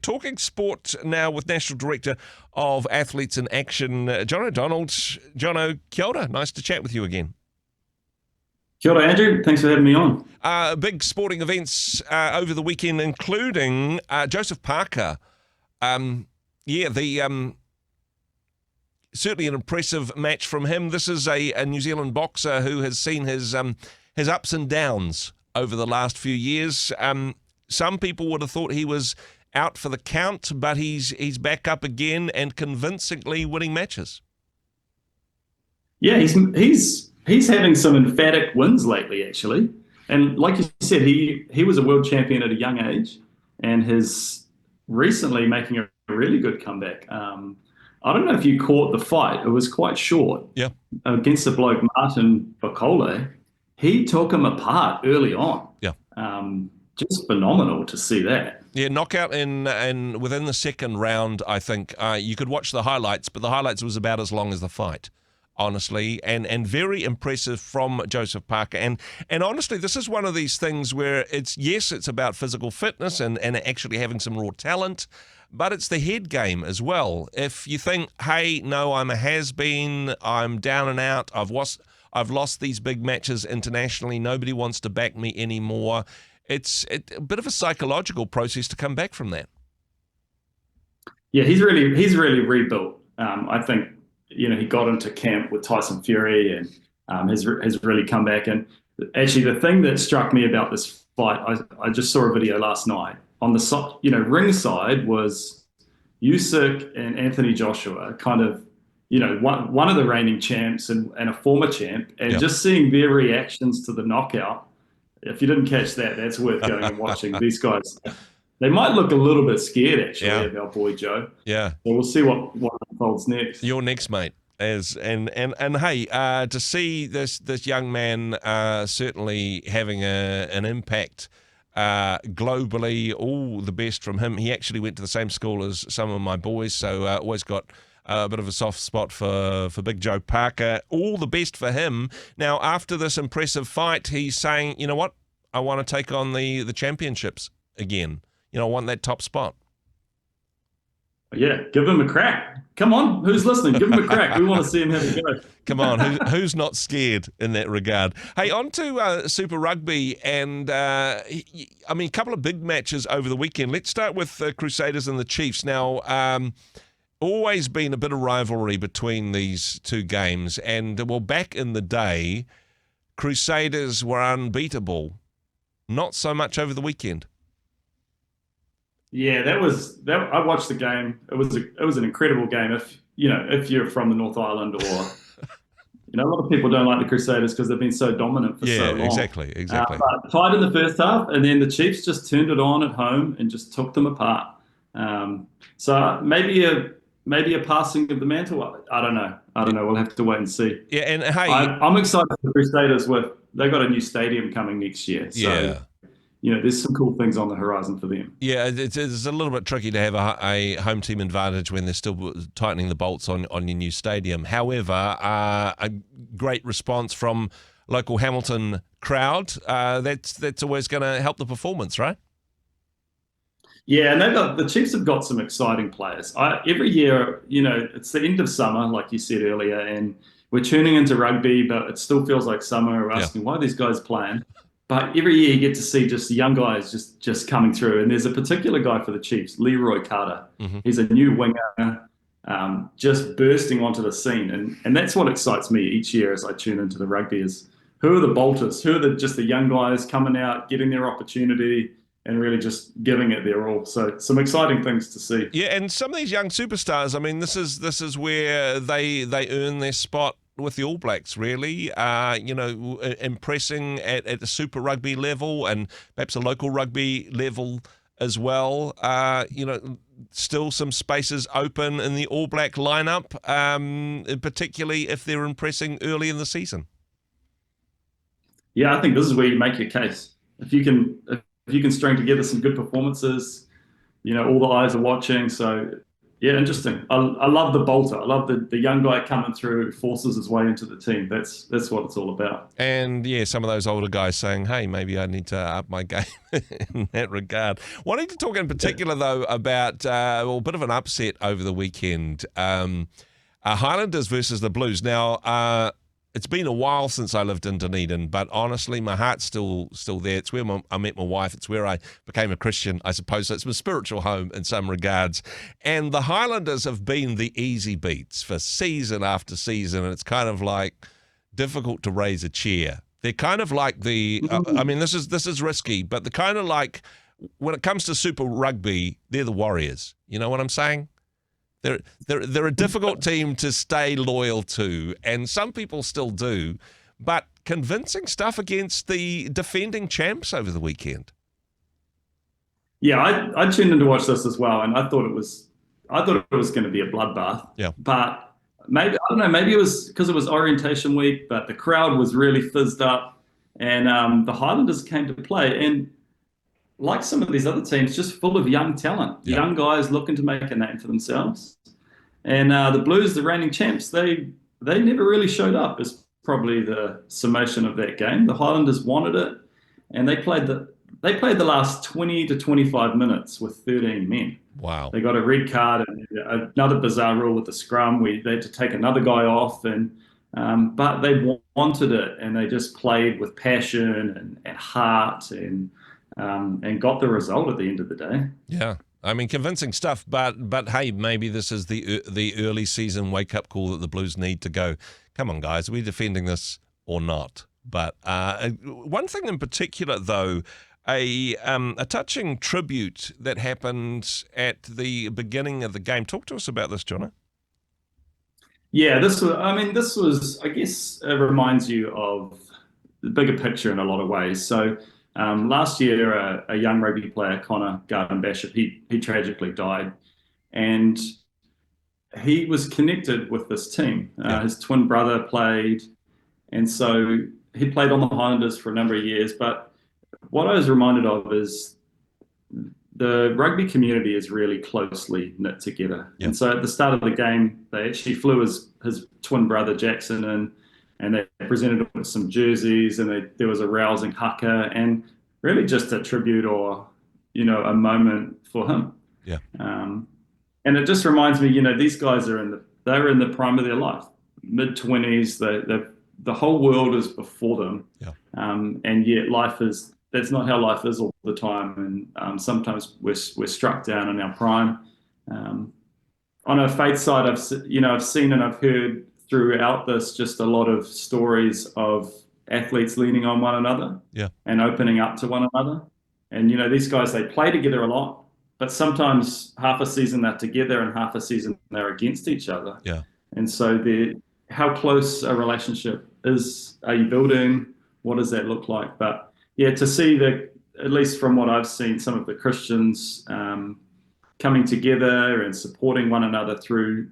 Talking sport now with National Director of Athletes in Action, Jono Donald. Jono, kia ora. Nice to chat with you again. Kia ora, Andrew. Thanks for having me on. Big sporting events over the weekend, including Joseph Parker. Certainly an impressive match from him. This is a New Zealand boxer who has seen his ups and downs over the last few years. Some people would have thought he was out for the count, but he's back up again and convincingly winning matches. Yeah, he's having some emphatic wins lately, actually. And like you said, he was a world champion at a young age, and is recently making a really good comeback. I don't know if you caught the fight; it was quite short. Yeah, against the bloke Martin Bakole. He took him apart early on. Yeah, just phenomenal to see that. Yeah, knockout in within the second round. I think you could watch the highlights, but the highlights was about as long as the fight, honestly, and very impressive from Joseph Parker. And honestly, this is one of these things where it's about physical fitness and actually having some raw talent, but it's the head game as well. If you think, hey, no, I'm a has-been, I'm down and out, I've lost these big matches internationally, nobody wants to back me anymore. It's a bit of a psychological process to come back from that. Yeah, he's really rebuilt. I think he got into camp with Tyson Fury and has really come back. And actually, the thing that struck me about this fight, I just saw a video last night. On the side, ringside was Usyk and Anthony Joshua, kind of, one of the reigning champs and a former champ, and just seeing their reactions to the knockout. If you didn't catch that, that's worth going and watching. These guys, they might look a little bit scared, actually, of our boy Joe. Yeah. So we'll see what unfolds next. You're next, mate. And hey, to see this young man certainly having an impact globally, all the best from him. He actually went to the same school as some of my boys, so always got a bit of a soft spot for Big Joe Parker. All the best for him. Now, after this impressive fight, he's saying, you know what? I want to take on the championships again. I want that top spot. Yeah, give him a crack. Come on, who's listening? Give him a crack. We want to see him have a go. Come on, who's not scared in that regard? Hey, on to Super Rugby, and a couple of big matches over the weekend. Let's start with Crusaders and the Chiefs. Now, always been a bit of rivalry between these two games, and well, back in the day, Crusaders were unbeatable. Not so much over the weekend. Yeah, I watched the game. It was an incredible game. If you're from the North Island, or a lot of people don't like the Crusaders because they've been so dominant for so long. Yeah, exactly. But tied in the first half, and then the Chiefs just turned it on at home and just took them apart. So maybe a passing of the mantle. I don't know. We'll have to wait and see. Yeah, and hey, I'm excited for the Crusaders. They've got a new stadium coming next year. So, yeah. There's some cool things on the horizon for them. Yeah, it's a little bit tricky to have a home team advantage when they're still tightening the bolts on your new stadium. However, a great response from local Hamilton crowd. That's always going to help the performance, right? Yeah, and the Chiefs have got some exciting players. Every year, it's the end of summer, like you said earlier, and we're tuning into rugby, but it still feels like summer. We're asking why are these guys playing. But every year you get to see just young guys just coming through. And there's a particular guy for the Chiefs, Leroy Carter. Mm-hmm. He's a new winger, just bursting onto the scene. And that's what excites me each year as I tune into the rugby is who are the bolters? Who are just the young guys coming out, getting their opportunity and really just giving it their all. So some exciting things to see. Yeah, and some of these young superstars, this is where they earn their spot with the All Blacks, really, impressing at the Super Rugby level and perhaps a local rugby level as well. Still some spaces open in the All Black lineup, particularly if they're impressing early in the season. Yeah, I think this is where you make your case. If you can string together some good performances, all the eyes are watching. So Yeah, interesting. I love the bolter. I love the young guy coming through who forces his way into the team. That's what it's all about. And yeah, some of those older guys saying, hey, maybe I need to up my game in that regard. Wanting to talk in particular, though, about a bit of an upset over the weekend. Highlanders versus the Blues. Now, it's been a while since I lived in Dunedin, but honestly, my heart's still there. It's where I met my wife. It's where I became a Christian, I suppose. So it's my spiritual home in some regards. And the Highlanders have been the easy beats for season after season, and it's kind of like difficult to raise a cheer. They're kind of like I mean, this is risky, but they're kind of like, when it comes to Super Rugby, they're the Warriors. You know what I'm saying? They're a difficult team to stay loyal to, and some people still do, but convincing stuff against the defending champs over the weekend. Yeah, I tuned in to watch this as well, and I thought it was going to be a bloodbath. Yeah. But maybe, I don't know, maybe it was because it was orientation week, but the crowd was really fizzed up, and the Highlanders came to play, and like some of these other teams, just full of young talent, young guys looking to make a name for themselves. And the Blues, the reigning champs, they never really showed up. Is probably the summation of that game. The Highlanders wanted it, and they played the last 20 to 25 minutes with 13 men. Wow. They got a red card and another bizarre rule with the scrum. They had to take another guy off, and but they wanted it, and they just played with passion and heart and got the result at the end of the day. Yeah, I mean, convincing stuff. But hey, maybe this is the early season wake up call that the Blues need to go, come on, guys, are we defending this or not? But one thing in particular, though, a touching tribute that happened at the beginning of the game. Talk to us about this, Jono. Yeah, this was, I guess, it reminds you of the bigger picture in a lot of ways. So. Last year, a young rugby player, Connor Garden-Bishop, he tragically died, and he was connected with this team. His twin brother played, and so he played on the Highlanders for a number of years. But what I was reminded of is the rugby community is really closely knit together. And so at the start of the game, they actually flew his twin brother Jackson in, and they presented him with some jerseys, and there was a rousing haka, and really just a tribute or, a moment for him. Yeah. And it just reminds me, these guys they're in the prime of their life, mid-20s. The whole world is before them. Yeah. And yet that's not how life is all the time. And sometimes we're struck down in our prime. On a faith side, I've seen and I've heard throughout this just a lot of stories of athletes leaning on one another and opening up to one another. And, these guys, they play together a lot, but sometimes half a season they're together and half a season they're against each other. Yeah. And so how close a relationship are you building? What does that look like? But yeah, to see that, at least from what I've seen, some of the Christians coming together and supporting one another through,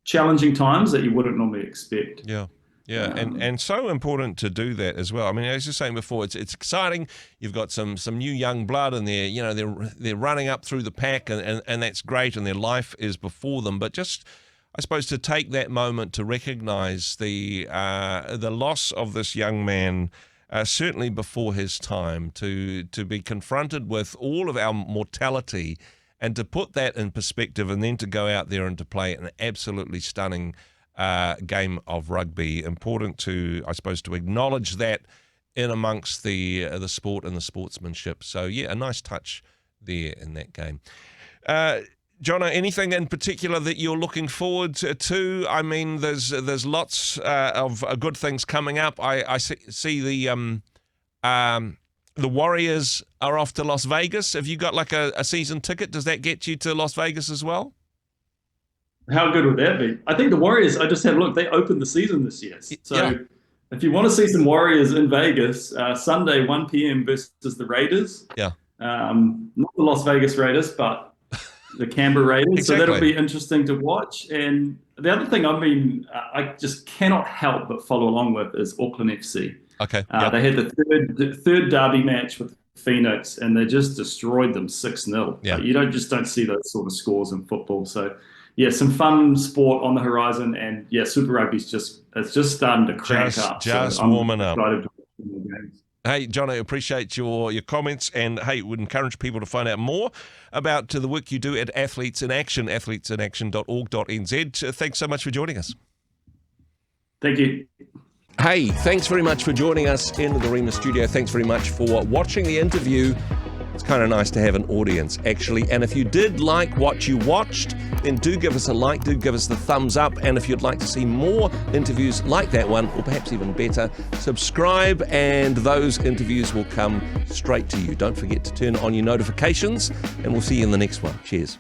challenging times that you wouldn't normally expect. Yeah. Yeah, and so important to do that as well. I mean, as you're saying before, it's exciting. You've got some new young blood, and they're running up through the pack, and that's great, and their life is before them. But just, I suppose, to take that moment to recognise the loss of this young man, certainly before his time, to be confronted with all of our mortality, and to put that in perspective, and then to go out there and to play an absolutely stunning game of rugby. Important to, I suppose, to acknowledge that in amongst the sport and the sportsmanship. So yeah, a nice touch there in that game. Jono, anything in particular that you're looking forward to? I mean, there's lots of good things coming up. I see the Warriors are off to Las Vegas. Have you got like a season ticket? Does that get you to Las Vegas as well? How good would that be? I think the Warriors, I just had a look, they opened the season this year. So if you want to see some Warriors in Vegas, Sunday, 1 p.m. versus the Raiders. Yeah. Not the Las Vegas Raiders, but the Canberra Raiders. Exactly. So that'll be interesting to watch. And the other thing I just cannot help but follow along with is Auckland FC. Okay. They had the third derby match with Phoenix, and they just destroyed them 6-0. Yeah. You don't see those sort of scores in football. So yeah, some fun sport on the horizon, and yeah, Super Rugby's just starting to crank up. Just so I'm warming up. excited to watch more games. Hey, Jono, appreciate your comments, and hey, would encourage people to find out more about the work you do at Athletes in Action, athletesinaction.org.nz. Thanks so much for joining us. Thank you. Hey, thanks very much for joining us in the Rhema studio. Thanks very much for watching the interview. It's kind of nice to have an audience, actually. And if you did like what you watched, then do give us a like, do give us the thumbs up. And if you'd like to see more interviews like that one, or perhaps even better, subscribe and those interviews will come straight to you. Don't forget to turn on your notifications, and we'll see you in the next one. Cheers.